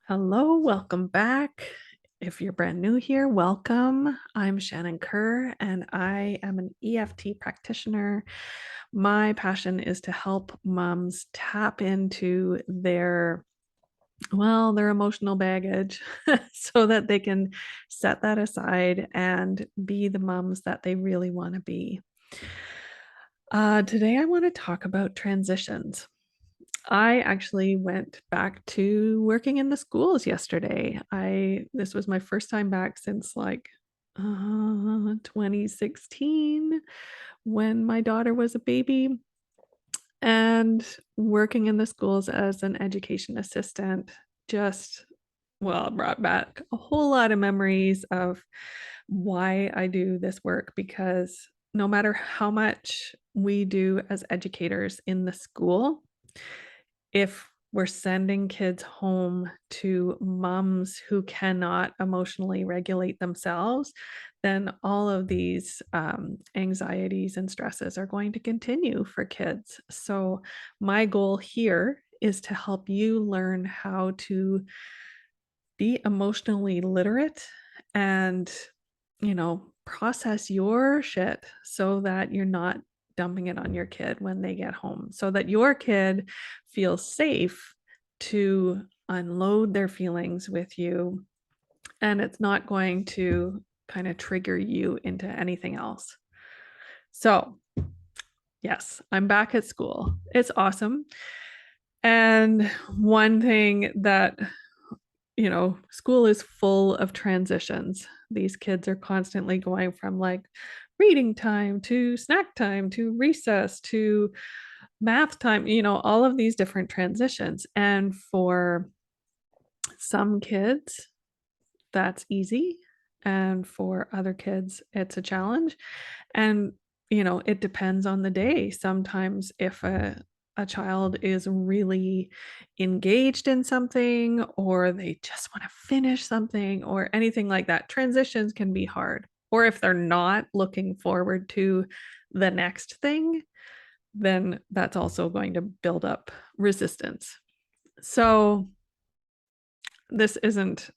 Hello, welcome back. If you're brand new here, welcome. I'm Shannon Kerr and I am an EFT practitioner. My passion is to help moms tap into their emotional baggage so that they can set that aside and be the moms that they really want to be. Today, I want to talk about transitions. I actually went back to working in the schools yesterday. This was my first time back since 2016 when my daughter was a baby, and working in the schools as an education assistant just brought back a whole lot of memories of why I do this work, because no matter how much we do as educators in the school, if we're sending kids home to moms who cannot emotionally regulate themselves, then all of these anxieties and stresses are going to continue for kids. So, my goal here is to help you learn how to be emotionally literate and, process your shit so that you're not dumping it on your kid when they get home, so that your kid feels safe to unload their feelings with you and it's not going to kind of trigger you into anything else. So, yes, I'm back at school. It's awesome. And one thing that school is full of transitions. These kids are constantly going from like reading time to snack time to recess to math time, all of these different transitions. And for some kids, that's easy. And for other kids, it's a challenge. And, it depends on the day. Sometimes if a child is really engaged in something, or they just want to finish something, or anything like that, transitions can be hard. Or if they're not looking forward to the next thing, then that's also going to build up resistance. So this isn't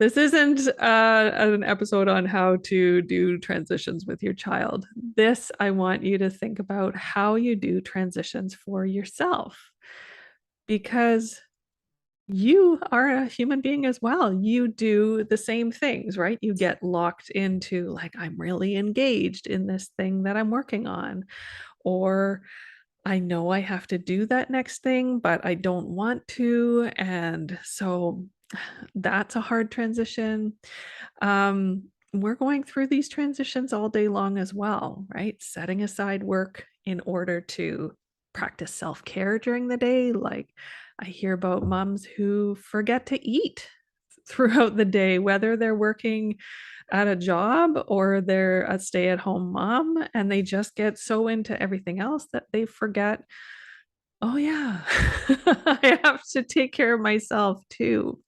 this isn't an episode on how to do transitions with your child. This, I want you to think about how you do transitions for yourself, because you are a human being as well. You do the same things, right? You get locked into like, I'm really engaged in this thing that I'm working on, or I know I have to do that next thing, but I don't want to. And so that's a hard transition. We're going through these transitions all day long as well, right? Setting aside work in order to practice self-care during the day. Like, I hear about moms who forget to eat throughout the day, whether they're working at a job or they're a stay-at-home mom, and they just get so into everything else that they forget, oh yeah, I have to take care of myself too.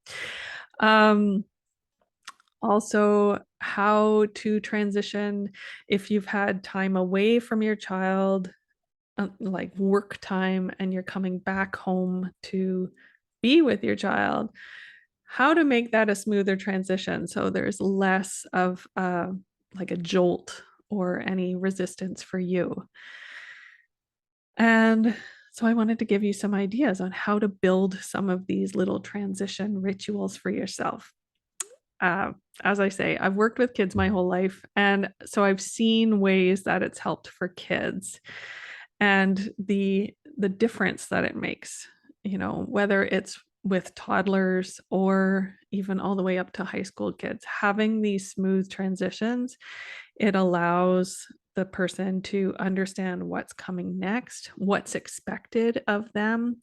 Um, Also, how to transition if you've had time away from your child, like work time, and you're coming back home to be with your child, how to make that a smoother transition so there's less of like a jolt or any resistance for you. And so I wanted to give you some ideas on how to build some of these little transition rituals for yourself. Uh, as I say, I've worked with kids my whole life, and so I've seen ways that it's helped for kids and the difference that it makes, whether it's with toddlers or even all the way up to high school kids. Having these smooth transitions, it allows the person to understand what's coming next, what's expected of them,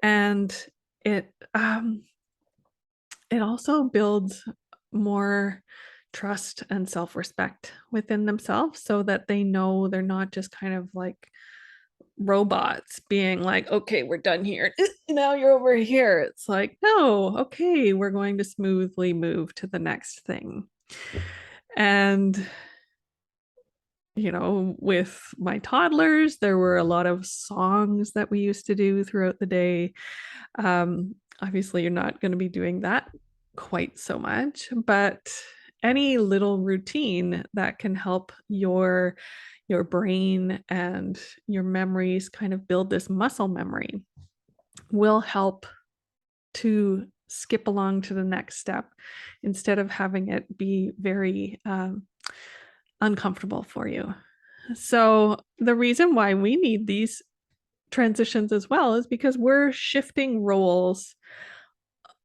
and it um, it also builds more trust and self-respect within themselves, so that they know they're not just kind of like robots being like, okay, we're done here. Now you're over here. It's like, no, okay, we're going to smoothly move to the next thing. And with my toddlers, there were a lot of songs that we used to do throughout the day. Obviously, you're not going to be doing that quite so much, but any little routine that can help your brain and your memories kind of build this muscle memory will help to skip along to the next step instead of having it be very uncomfortable for you. So, the reason why we need these transitions as well is because we're shifting roles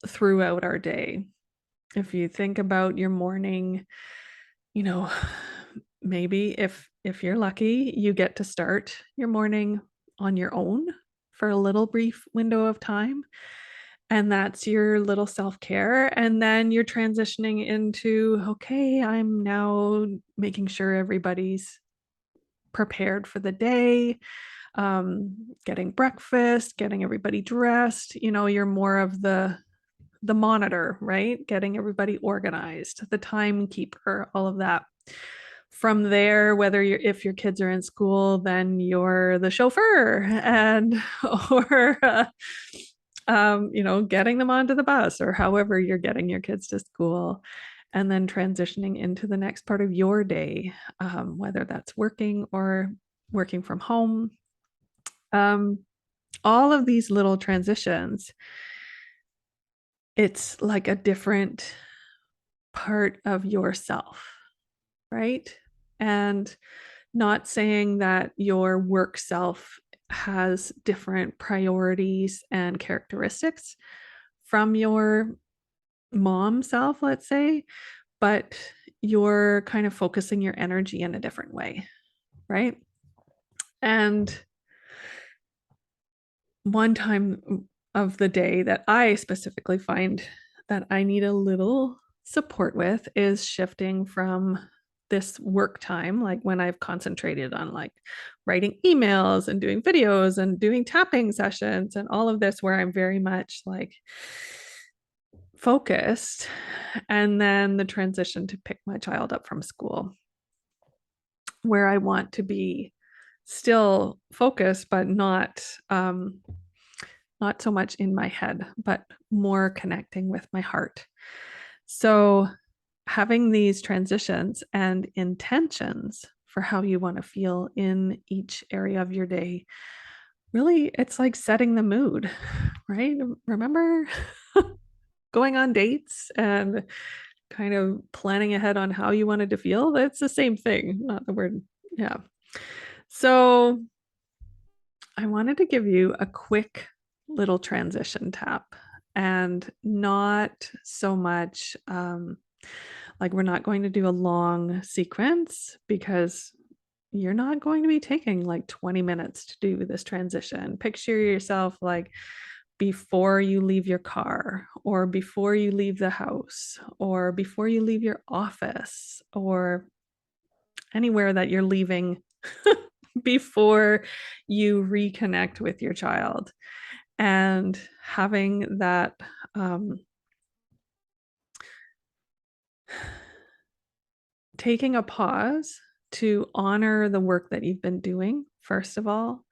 throughout our day. If you think about your morning, you know, maybe if you're lucky, you get to start your morning on your own for a little brief window of time, and that's your little self-care, and then you're transitioning into, okay, I'm now making sure everybody's prepared for the day, getting breakfast, getting everybody dressed. You're more of the monitor, right? Getting everybody organized, the timekeeper, all of that. From there, whether if your kids are in school, then you're the chauffeur and or getting them onto the bus or however you're getting your kids to school, and then transitioning into the next part of your day, whether that's working or working from home. All of these little transitions, it's like a different part of yourself, right? And not saying that your work self has different priorities and characteristics from your mom self, let's say, but you're kind of focusing your energy in a different way, right? And one time of the day that I specifically find that I need a little support with is shifting from this work time, like when I've concentrated on like writing emails and doing videos and doing tapping sessions and all of this, where I'm very much like focused, and then the transition to pick my child up from school, where I want to be still focused, but not so much in my head, but more connecting with my heart. So, having these transitions and intentions for how you want to feel in each area of your day, really, it's like setting the mood, right? Remember going on dates and kind of planning ahead on how you wanted to feel? That's the same thing, not the word. Yeah. So, I wanted to give you a quick little transition tap, and not so much like we're not going to do a long sequence, because you're not going to be taking like 20 minutes to do this transition. Picture yourself like before you leave your car, or before you leave the house, or before you leave your office, or anywhere that you're leaving before you reconnect with your child, and having that taking a pause to honor the work that you've been doing, first of all,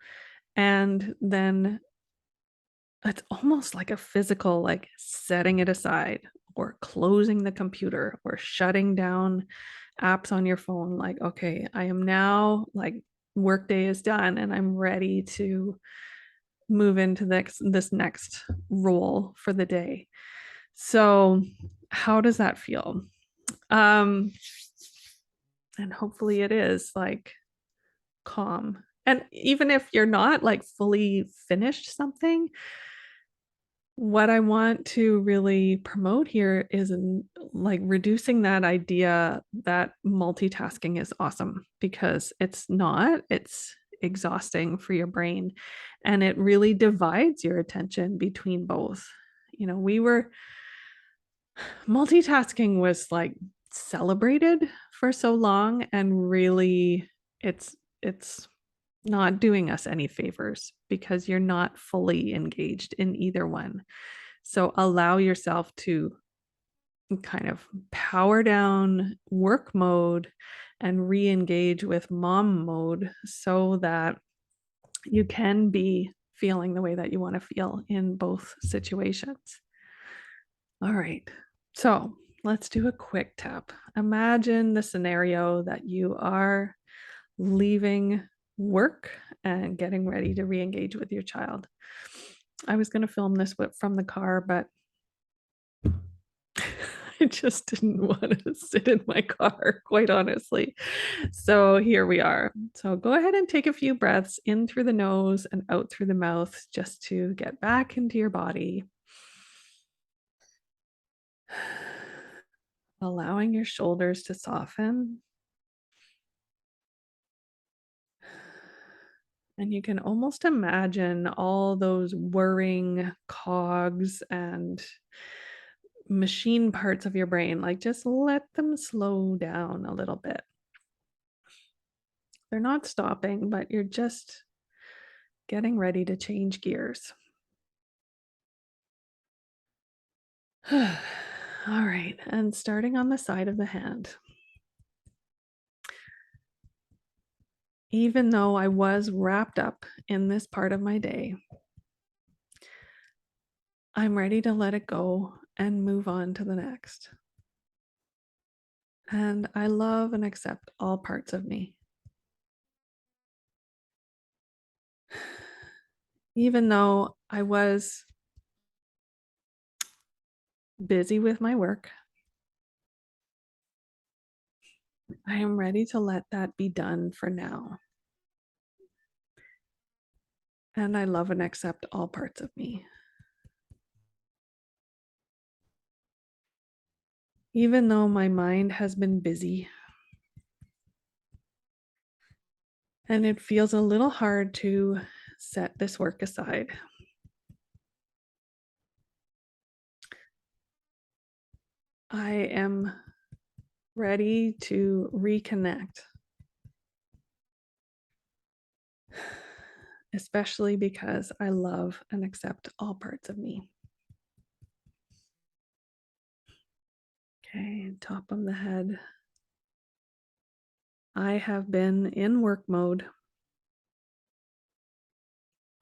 and then it's almost like a physical, like setting it aside or closing the computer or shutting down apps on your phone. Like, okay, I am now, like, workday is done and I'm ready to move into this next role for the day. So, how does that feel? Um, and hopefully it is like calm. And even if you're not like fully finished something, what I want to really promote here is like reducing that idea that multitasking is awesome, because it's not. It's exhausting for your brain, and it really divides your attention between both. We were multitasking was like celebrated for so long, and really it's not doing us any favors because you're not fully engaged in either one. So allow yourself to kind of power down work mode and re-engage with mom mode so that you can be feeling the way that you want to feel in both situations. All right. So let's do a quick tap. Imagine the scenario that you are leaving work and getting ready to re-engage with your child. I was going to film this from the car, but I just didn't want to sit in my car, quite honestly. So here we are. So go ahead and take a few breaths in through the nose and out through the mouth just to get back into your body. Allowing your shoulders to soften. And you can almost imagine all those whirring cogs and machine parts of your brain, like just let them slow down a little bit. They're not stopping, but you're just getting ready to change gears. All right, and starting on the side of the hand. Even though I was wrapped up in this part of my day, I'm ready to let it go and move on to the next. And I love and accept all parts of me. Even though I was busy with my work, I am ready to let that be done for now. And I love and accept all parts of me. Even though my mind has been busy and it feels a little hard to set this work aside, I am ready to reconnect, especially because I love and accept all parts of me. Okay, top of the head. I have been in work mode.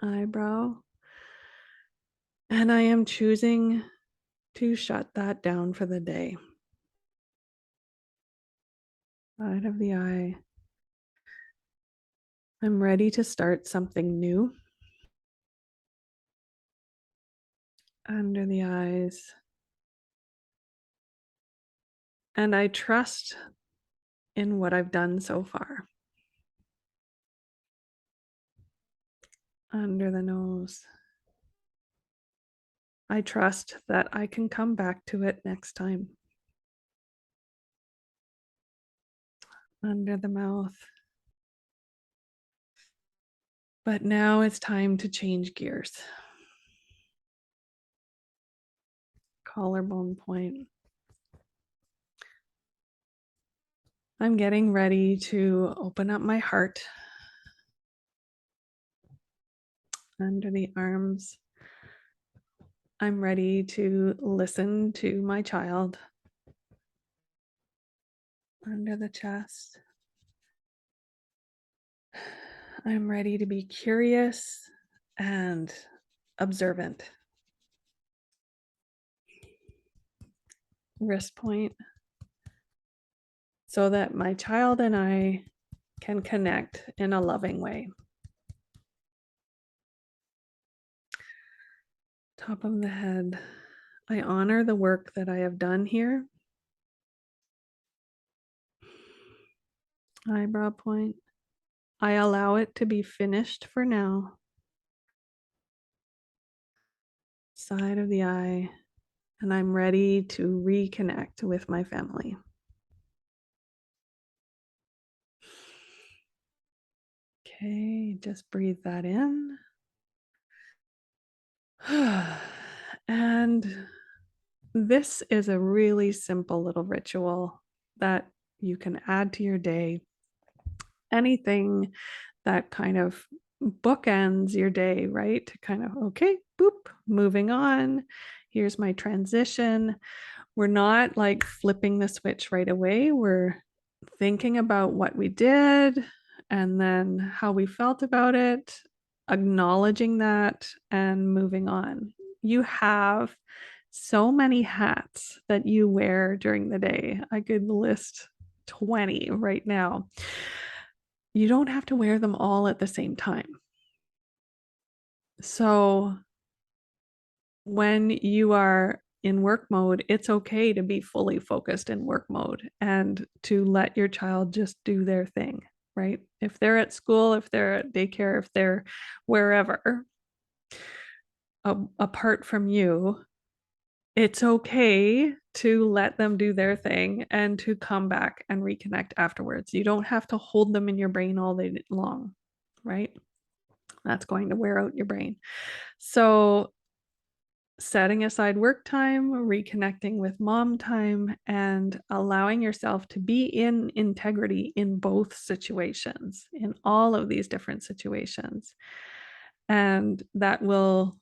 Eyebrow. And I am choosing to shut that down for the day. Side of the eye. I'm ready to start something new. Under the eyes. And I trust in what I've done so far. Under the nose. I trust that I can come back to it next time. Under the mouth. But now it's time to change gears. Collarbone point. I'm getting ready to open up my heart. Under the arms. I'm ready to listen to my child. Under the chest. I'm ready to be curious and observant. Wrist point. So that my child and I can connect in a loving way. Top of the head. I honor the work that I have done here. Eyebrow point. I allow it to be finished for now. Side of the eye. And I'm ready to reconnect with my family. Okay, just breathe that in. And this is a really simple little ritual that you can add to your day. Anything that kind of bookends your day, right? To kind of, okay, boop, moving on. Here's my transition. We're not like flipping the switch right away. We're thinking about what we did and then how we felt about it, acknowledging that, and moving on. You have so many hats that you wear during the day. I could list 20 right now. You don't have to wear them all at the same time. So when you are in work mode, it's okay to be fully focused in work mode and to let your child just do their thing, right? If they're at school, if they're at daycare, if they're wherever, apart from you, it's okay to let them do their thing and to come back and reconnect afterwards. You don't have to hold them in your brain all day long, right? That's going to wear out your brain. So setting aside work time, reconnecting with mom time, and allowing yourself to be in integrity in both situations, in all of these different situations. And that will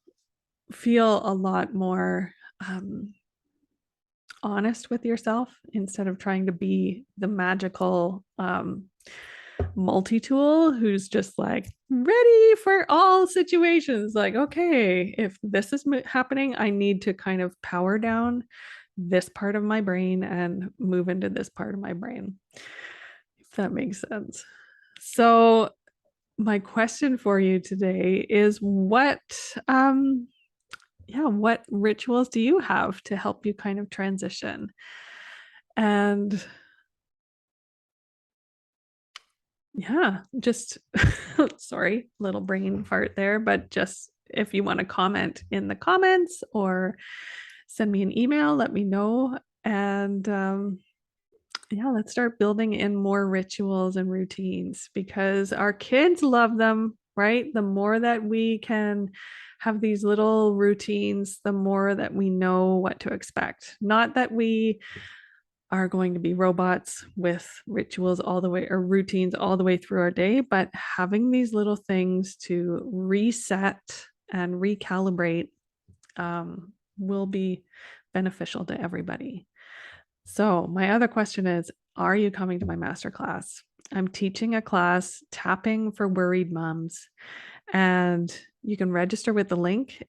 feel a lot more honest with yourself instead of trying to be the magical multi-tool who's just like ready for all situations. Like, okay, if this is happening, I need to kind of power down this part of my brain and move into this part of my brain, if that makes sense. So my question for you today is what rituals do you have to help you kind of transition? And yeah, just sorry, little brain fart there, but just if you want to comment in the comments or send me an email, let me know. And yeah, let's start building in more rituals and routines because our kids love them, right? The more that we can have these little routines, the more that we know what to expect. Not that we are going to be robots with rituals all the way or routines all the way through our day, but having these little things to reset and recalibrate will be beneficial to everybody. So, my other question is, are you coming to my masterclass? I'm teaching a class, Tapping for Worried Moms, and you can register with the link.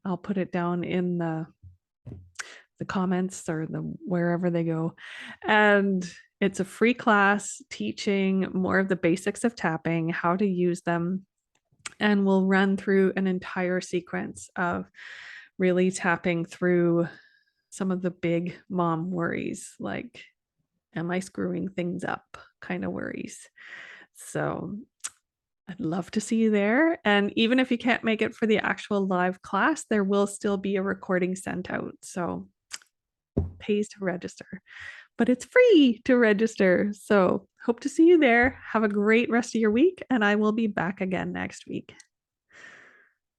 I'll put it down in the comments or the wherever they go. And it's a free class teaching more of the basics of tapping, how to use them. And we'll run through an entire sequence of really tapping through some of the big mom worries, like, am I screwing things up kind of worries. So I'd love to see you there. And even if you can't make it for the actual live class, there will still be a recording sent out. So pays to register, but it's free to register. So hope to see you there. Have a great rest of your week, and I will be back again next week.